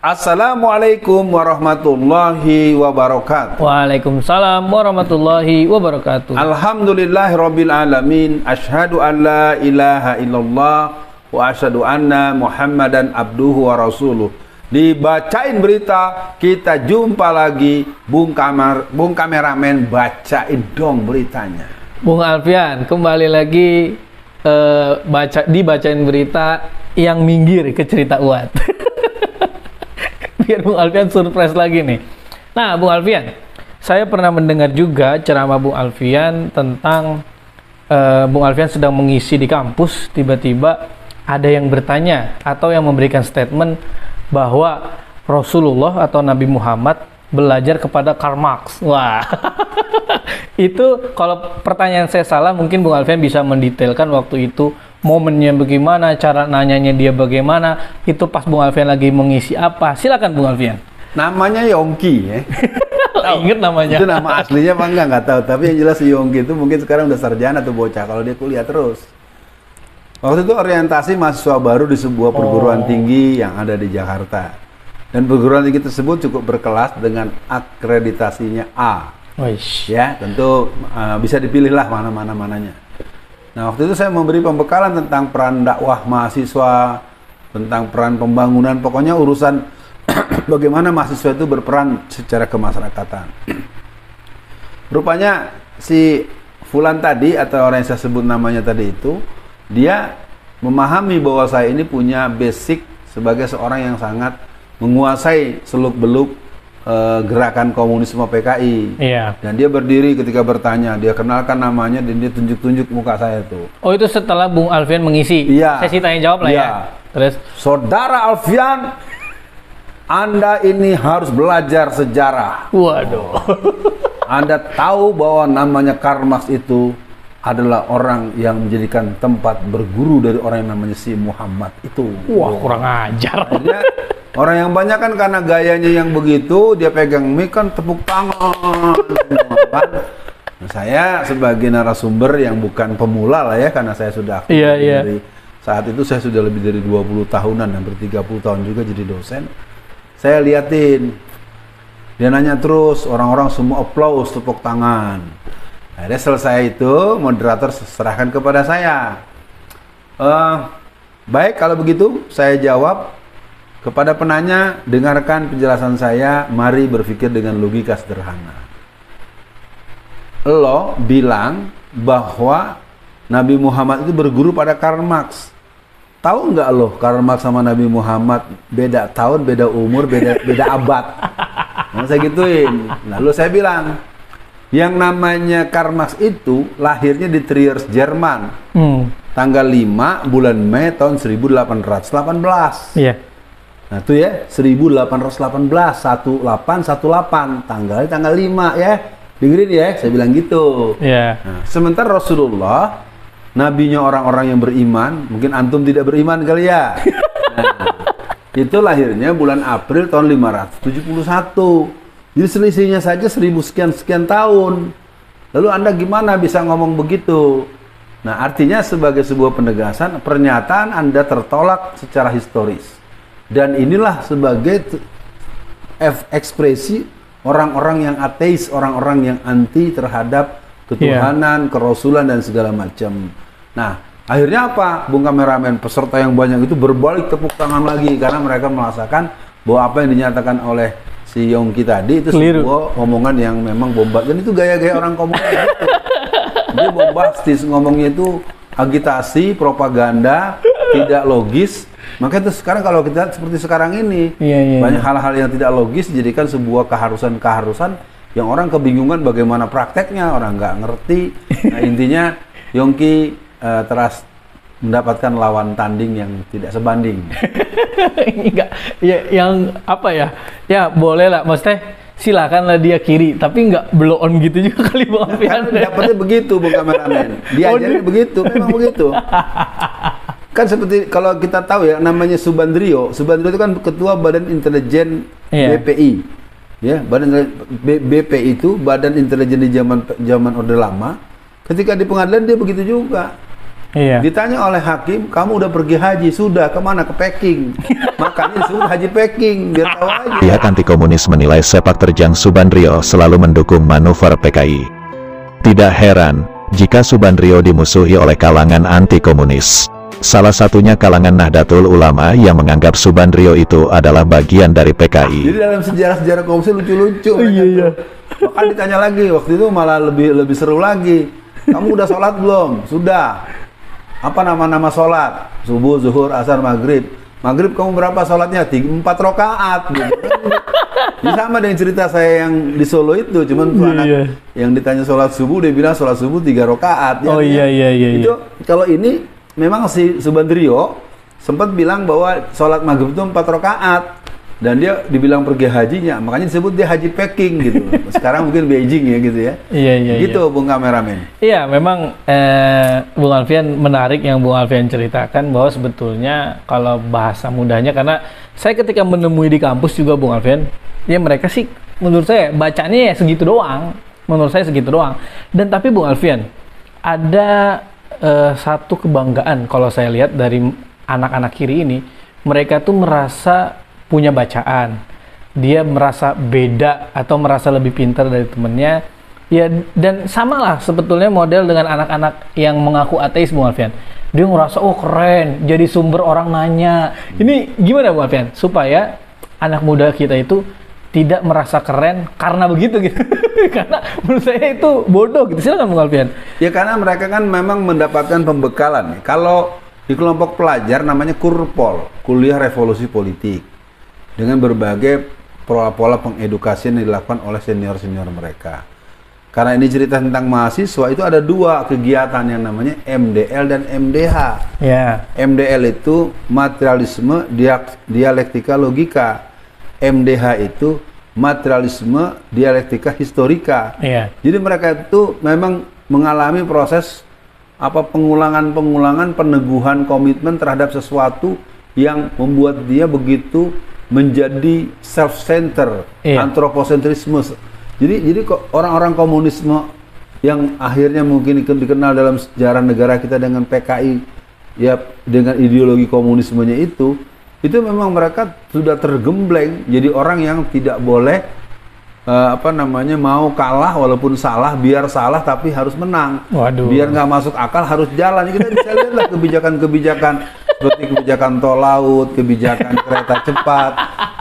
Assalamualaikum warahmatullahi wabarakatuh. Waalaikumsalam warahmatullahi wabarakatuh. Alhamdulillahirabbil alamin. Asyhadu an la ilaha illallah wa asyhadu anna Muhammadan abduhu wa rasuluh. Dibacain berita, kita jumpa lagi. Bung kameramen, bacain dong beritanya. Bung Alfian, kembali lagi dibacain berita yang minggir ke cerita Uat. Biar Bung Alfian surprise lagi nih. Nah, Bung Alfian, saya pernah mendengar juga ceramah Bung Alfian tentang Bung Alfian sedang mengisi di kampus, tiba-tiba ada yang bertanya atau yang memberikan statement bahwa Rasulullah atau Nabi Muhammad belajar kepada Karl Marx. Wah, itu kalau pertanyaan saya salah, mungkin Bung Alfian bisa mendetailkan waktu itu momennya bagaimana, cara nanyanya dia bagaimana, itu pas Bung Alfian lagi mengisi apa. Silakan Bung Alfian. Namanya Yongki ya. Ingat namanya. Itu nama aslinya apa enggak tahu, tapi yang jelas Yongki itu mungkin sekarang udah sarjana tuh bocah kalau dia kuliah terus. Waktu itu orientasi mahasiswa baru di sebuah perguruan tinggi yang ada di Jakarta. Dan perguruan tinggi tersebut cukup berkelas dengan akreditasinya A. Weish. Ya, tentu bisa dipilih lah mananya. Nah, waktu itu saya memberi pembekalan tentang peran dakwah mahasiswa, tentang peran pembangunan, pokoknya urusan bagaimana mahasiswa itu berperan secara kemasyarakatan. Rupanya si Fulan tadi, atau orang yang saya sebut namanya tadi itu, dia memahami bahwa saya ini punya basic sebagai seorang yang sangat menguasai seluk-beluk gerakan komunisme PKI. Iya. Dan dia berdiri ketika bertanya, dia kenalkan namanya dan dia tunjuk-tunjuk muka saya tuh. Oh, itu setelah Bung Alfian mengisi. Iya. Sesi tanya jawab lah Iya. ya. Terus, Saudara Alfian, Anda ini harus belajar sejarah. waduh. Anda tahu bahwa namanya Karl Marx itu adalah orang yang menjadikan tempat berguru dari orang yang namanya si Muhammad itu. Wah, kurang ajar. Akhirnya orang yang banyak kan karena gayanya yang begitu, dia pegang mic kan tepuk tangan semua kan. Nah, saya sebagai narasumber yang bukan pemula lah ya, karena saya sudah aktif dari saat itu saya sudah lebih dari 20 tahunan, hampir 30 tahun juga jadi dosen. Saya liatin, dia nanya terus, orang-orang semua applause, tepuk tangan. Akhirnya selesai itu, moderator serahkan kepada saya. Baik, kalau begitu saya jawab. Kepada penanya, dengarkan penjelasan saya, mari berpikir dengan logika sederhana. Lo bilang bahwa Nabi Muhammad itu berguru pada Karl Marx. Tahu nggak lo, Karl Marx sama Nabi Muhammad beda tahun, beda umur, beda abad. Nah, saya gituin. Lalu saya bilang, yang namanya Karl Marx itu lahirnya di Trier, Jerman. Tanggal 5 bulan Mei tahun 1818. Iya. Nah itu ya, 1818, 1818, tanggal 5 ya. Dengerin ya, saya bilang gitu. Iya. Nah, sementara Rasulullah, nabinya orang-orang yang beriman, mungkin antum tidak beriman kali ya. Nah, itu lahirnya bulan April tahun 571. Jadi selisihnya saja 1000 sekian tahun. Lalu Anda gimana bisa ngomong begitu? Nah, artinya sebagai sebuah penegasan, pernyataan Anda tertolak secara historis. Dan inilah sebagai ekspresi orang-orang yang ateis, orang-orang yang anti terhadap ketuhanan, kerasulan, dan segala macam. Nah, akhirnya apa? Bung kameramen, peserta yang banyak itu berbalik tepuk tangan lagi, karena mereka merasakan bahwa apa yang dinyatakan oleh si Yongki tadi itu sebuah omongan yang memang bombastis. Dan itu gaya-gaya orang komunis itu. Dia bombastis, ngomongnya itu agitasi, propaganda, tidak logis. Makanya itu sekarang kalau kita seperti sekarang ini, banyak hal-hal yang tidak logis dijadikan sebuah keharusan yang orang kebingungan bagaimana prakteknya, orang nggak ngerti. Nah, intinya Yongki teras mendapatkan lawan tanding yang tidak sebanding. Enggak, ya, yang apa ya? Ya boleh lah, maksudnya silakanlah dia kiri, tapi nggak blow on gitu juga kali Bang Alfian. Dapatnya begitu Bung kameramen. Diajarin begitu, memang begitu. Kan seperti kalau kita tahu ya, namanya Subandrio itu kan ketua Badan Intelijen BPI. Ya, BP itu Badan Intelijen di zaman Orde Lama. Ketika di pengadilan dia begitu juga. Iya. Ditanya oleh hakim, kamu udah pergi haji, sudah kemana? Ke Peking. Makanya disebut haji Peking, biar tahu aja. Pihak anti komunis menilai sepak terjang Subandrio selalu mendukung manuver PKI. Tidak heran jika Subandrio dimusuhi oleh kalangan anti komunis. Salah satunya kalangan Nahdlatul Ulama yang menganggap Subandrio itu adalah bagian dari PKI. Jadi dalam sejarah-sejarah komunis lucu-lucu. Iya. Bahkan ditanya lagi, waktu itu malah lebih seru lagi. Kamu udah sholat belum? Sudah. Apa nama-nama sholat? Subuh, zuhur, asar, maghrib. Maghrib kamu berapa sholatnya? 4 rakaat. Gitu. Ini sama dengan cerita saya yang di Solo itu. Cuman tuh anak yang ditanya sholat subuh, dia bilang sholat subuh 3 rakaat. Oh iya. Itu kalau ini memang si Subandrio sempat bilang bahwa sholat maghrib itu 4 rakaat. Dan dia dibilang pergi hajinya, makanya disebut dia haji Peking gitu. Sekarang mungkin Beijing ya gitu ya. Iya. Gitu Bung Kameramen. Iya, memang Bung Alfian menarik yang Bung Alfian ceritakan bahwa sebetulnya kalau bahasa mudahnya, karena saya ketika menemui di kampus juga Bung Alfian, ya mereka sih menurut saya bacanya ya segitu doang. Menurut saya segitu doang. Dan tapi Bung Alfian, ada satu kebanggaan kalau saya lihat dari anak-anak kiri ini, mereka tuh merasa punya bacaan, dia merasa beda atau merasa lebih pintar dari temennya, ya. Dan samalah sebetulnya model dengan anak-anak yang mengaku ateis Bung Alfian. Dia ngerasa oh keren, jadi sumber orang nanya. Ini gimana Bung Alfian supaya anak muda kita itu tidak merasa keren karena begitu gitu? Karena menurut saya itu bodoh gitu. Silakan Bung Alfian. Ya karena mereka kan memang mendapatkan pembekalan. Kalau di kelompok pelajar namanya Kurpol, Kuliah Revolusi Politik, dengan berbagai pola-pola pengedukasian yang dilakukan oleh senior-senior mereka. Karena ini cerita tentang mahasiswa, itu ada 2 kegiatan yang namanya MDL dan MDH. Yeah. MDL itu materialisme dialektika logika. MDH itu materialisme dialektika historika. Yeah. Jadi mereka itu memang mengalami proses pengulangan, peneguhan komitmen terhadap sesuatu yang membuat dia begitu menjadi self-center, antroposentrisme. Jadi kok orang-orang komunisme yang akhirnya mungkin dikenal dalam sejarah negara kita dengan PKI, ya dengan ideologi komunismenya itu memang mereka sudah tergembleng jadi orang yang tidak boleh mau kalah walaupun salah, biar salah tapi harus menang. Waduh. Biar nggak masuk akal harus jalan. Kita bisa lihatlah kebijakan-kebijakan seperti kebijakan tol laut, kebijakan kereta cepat,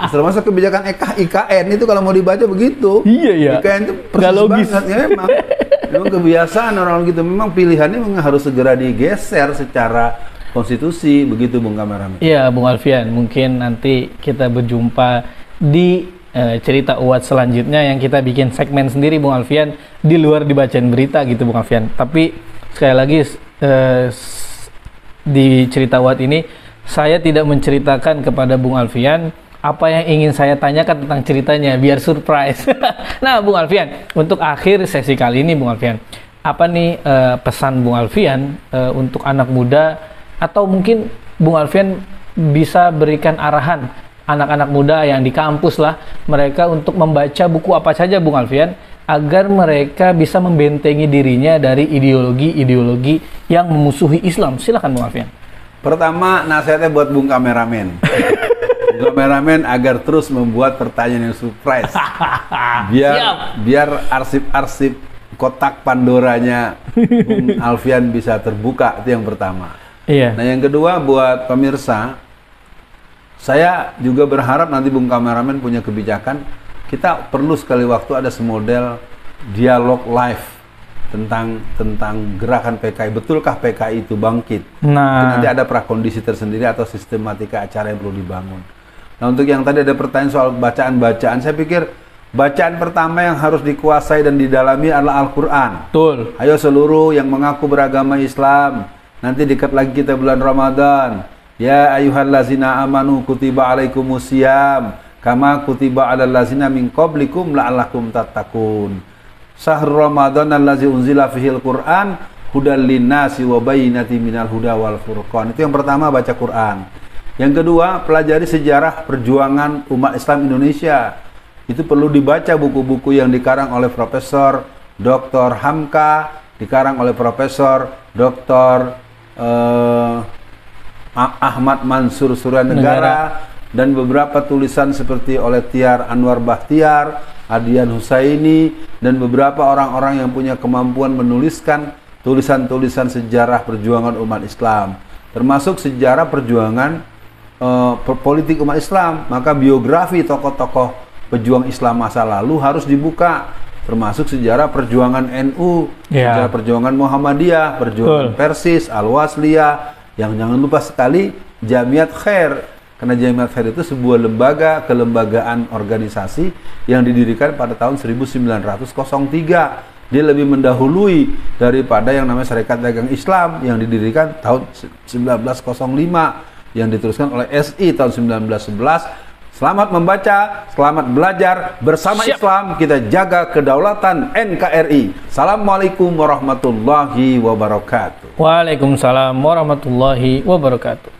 termasuk kebijakan IKN itu kalau mau dibaca begitu. Iya. IKN itu persis banget ya, memang kebiasaan orang gitu. Memang pilihannya memang harus segera digeser secara konstitusi, begitu Bung Kameramen. Iya Bung Alfian, mungkin nanti kita berjumpa di cerita uat selanjutnya yang kita bikin segmen sendiri Bung Alfian di luar dibacain berita gitu Bung Alfian. Tapi sekali lagi di cerita uat ini saya tidak menceritakan kepada Bung Alfian apa yang ingin saya tanyakan tentang ceritanya biar surprise. Nah Bung Alfian, untuk akhir sesi kali ini Bung Alfian, apa nih pesan Bung Alfian untuk anak muda, atau mungkin Bung Alfian bisa berikan arahan anak-anak muda yang di kampus lah, mereka untuk membaca buku apa saja Bung Alfian agar mereka bisa membentengi dirinya dari ideologi-ideologi yang memusuhi Islam. Silakan Bung Alfian. Pertama, nasihatnya buat Bung Kameramen. Bung Kameramen agar terus membuat pertanyaan yang surprise. Biar arsip-arsip kotak Pandoranya Bung Alfian bisa terbuka, itu yang pertama. Iya. Nah, yang kedua buat pemirsa, saya juga berharap nanti Bung Kameramen punya kebijakan. Kita perlu sekali waktu ada semodel dialog live tentang gerakan PKI. Betulkah PKI itu bangkit? Nah, nanti ada prakondisi tersendiri atau sistematika acara yang perlu dibangun. Nah, untuk yang tadi ada pertanyaan soal bacaan-bacaan, saya pikir bacaan pertama yang harus dikuasai dan didalami adalah Al-Quran. betul. Ayo seluruh yang mengaku beragama Islam, nanti dekat lagi kita bulan Ramadan. Ya ayyuhallazina amanu kutiba alaikumusiyam kama kutiba alal ladzina min qablikum la'allakum tattaqun. Syahrul Ramadan allazi unzila fihil Qur'an hudal linnasi wa bayyinatin minal huda wal furqan. Itu yang pertama, baca Quran. Yang kedua, pelajari sejarah perjuangan umat Islam Indonesia. Itu perlu dibaca buku-buku yang dikarang oleh Profesor Dr. Hamka, dikarang oleh Profesor Dr. Ahmad Mansur Suryanegara, dan beberapa tulisan seperti oleh Tiar Anwar Bahtiar, Adian Husaini, dan beberapa orang-orang yang punya kemampuan menuliskan tulisan-tulisan sejarah perjuangan umat Islam, termasuk sejarah perjuangan politik umat Islam. Maka biografi tokoh-tokoh pejuang Islam masa lalu harus dibuka, termasuk sejarah perjuangan NU, sejarah perjuangan Muhammadiyah, perjuangan Persis, Al-Wasliyah, yang jangan lupa sekali Jamiat Khair, karena Jamiat Khair itu sebuah lembaga kelembagaan organisasi yang didirikan pada tahun 1903. Dia lebih mendahului daripada yang namanya Serikat Dagang Islam yang didirikan tahun 1905, yang diteruskan oleh SI tahun 1911. Selamat membaca, selamat belajar, bersama Islam kita jaga kedaulatan NKRI. Assalamualaikum warahmatullahi wabarakatuh. Waalaikumsalam warahmatullahi wabarakatuh.